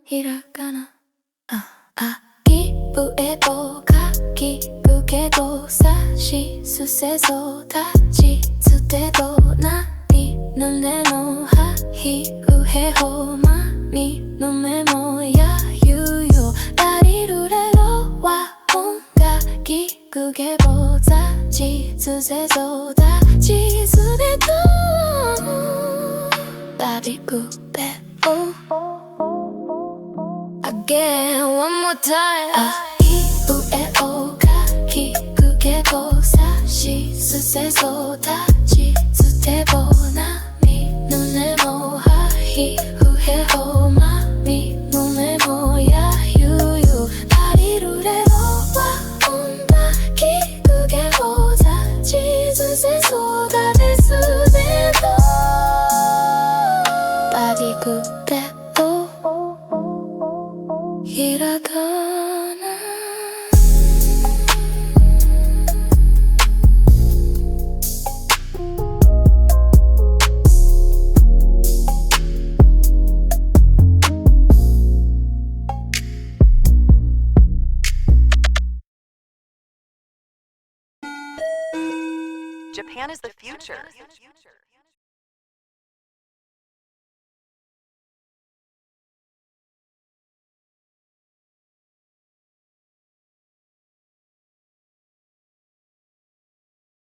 ひらがな秋笛をかきくけどさしすせそたちつてとなりぬれのはひうへほまみぬめもやゆよらりるれろわ音がきくけぼざちつせそたちつてとバビクベオAgain, one more time. 秋笛をかきくけぼさしすせそたちつてとなみぬれもはひうへほまみぬめもやゆよらりるれろわ音がきくけぼざちつせそたちつてとバディクベひらがなJapan is the future.